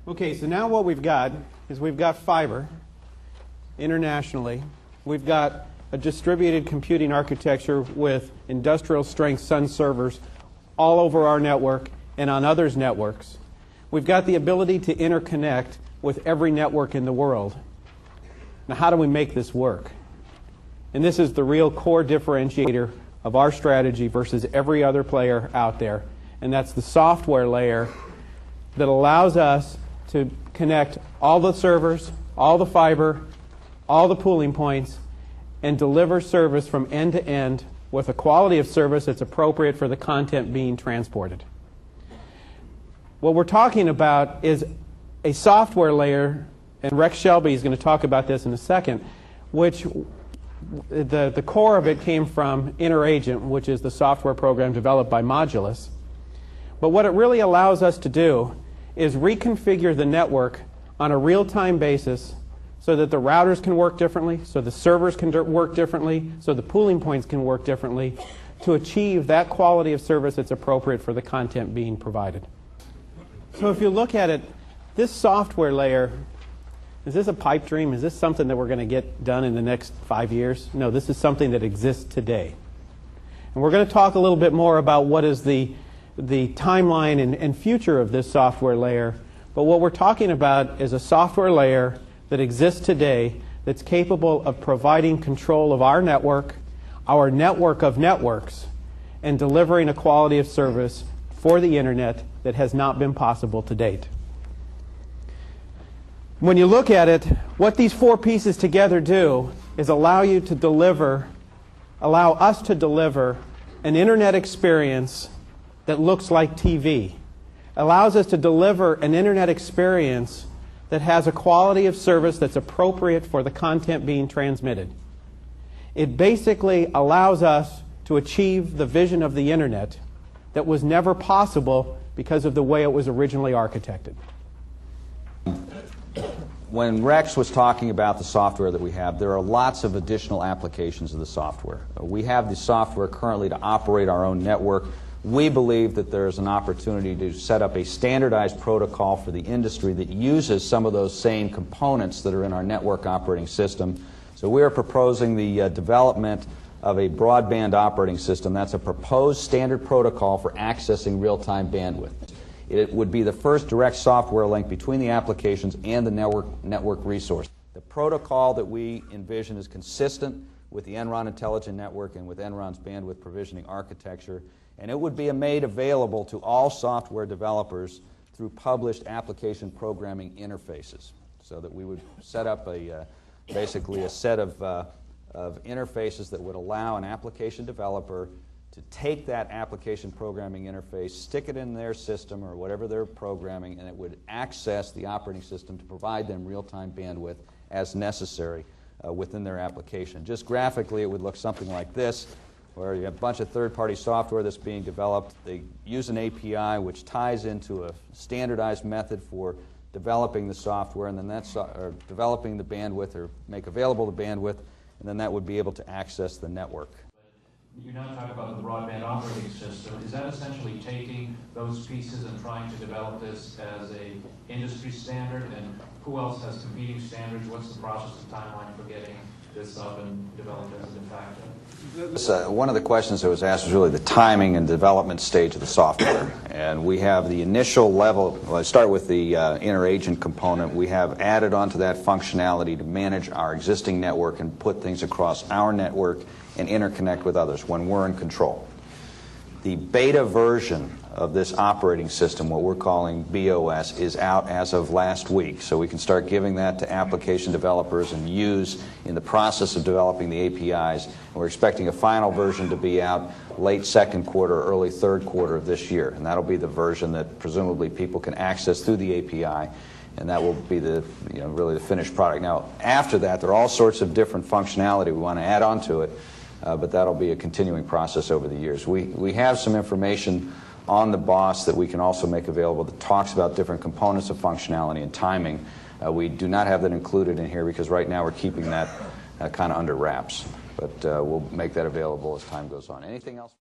Okay, so now what we've got is we've got fiber internationally. We've got a distributed computing architecture with industrial strength sun servers all over our network and on others' networks. We've got the ability to interconnect with every network in the world. Now, how do we make this work? And this is the real core differentiator of our strategy versus every other player out there, and that's the software layer that allows us to connect all the servers, all the fiber, all the pooling points, and deliver service from end to end with a quality of service that's appropriate for the content being transported. What we're talking about is a software layer, and Rex Shelby is going to talk about this in a second, which the core of it came from InterAgent, which is the software program developed by Modulus. But what it really allows us to do is reconfigure the network on a real-time basis so that the routers can work differently, so the servers can work differently, so the pooling points can work differently to achieve that quality of service that's appropriate for the content being provided. So if you look at it, this software layer, is this a pipe dream? Is this something that we're going to get done in the next 5 years? No, this is something that exists today. And we're going to talk a little bit more about what is the timeline and future of this software layer. But what we're talking about is a software layer that exists today that's capable of providing control of our network of networks, and delivering a quality of service for the internet that has not been possible to date. When you look at it, what these four pieces together do is allow us to deliver an internet experience that looks like TV. Allows us to deliver an internet experience that has a quality of service that's appropriate for the content being transmitted. It basically allows us to achieve the vision of the internet that was never possible because of the way it was originally architected. When Rex was talking about the software that we have, there are lots of additional applications of the software. We have the software currently to operate our own network. We believe that there's an opportunity to set up a standardized protocol for the industry that uses some of those same components that are in our network operating system. So we are proposing the development of a broadband operating system. That's a proposed standard protocol for accessing real-time bandwidth. It would be the first direct software link between the applications and the network resource. The protocol that we envision is consistent with the Enron Intelligent Network and with Enron's bandwidth provisioning architecture, and it would be made available to all software developers through published application programming interfaces, so that we would set up basically a set of interfaces that would allow an application developer to take that application programming interface, stick it in their system or whatever they're programming, and it would access the operating system to provide them real-time bandwidth as necessary within their application. Just graphically, it would look something like this, where you have a bunch of third-party software that's being developed. They use an API which ties into a standardized method for developing the software, and then that's developing the bandwidth or make available the bandwidth, and then that would be able to access the network. You now talk about the broadband operating system. Is that essentially taking those pieces and trying to develop this as an industry standard? And who else has competing standards? What's the process and timeline for getting this up and developed as a de facto? One of the questions that was asked was really the timing and development stage of the software. And we have the initial level. Well, I start with the InterAgent component. We have added onto that functionality to manage our existing network and put things across our network and interconnect with others when we're in control. The beta version of this operating system, what we're calling BOS, is out as of last week. So we can start giving that to application developers and use in the process of developing the APIs. And we're expecting a final version to be out late second quarter, early third quarter of this year. And that'll be the version that presumably people can access through the API. And that will be the, really the finished product. Now, after that, there are all sorts of different functionality we want to add onto it. But that'll be a continuing process over the years. We have some information on the BOS that we can also make available that talks about different components of functionality and timing. We do not have that included in here because right now we're keeping that kind of under wraps. But we'll make that available as time goes on. Anything else?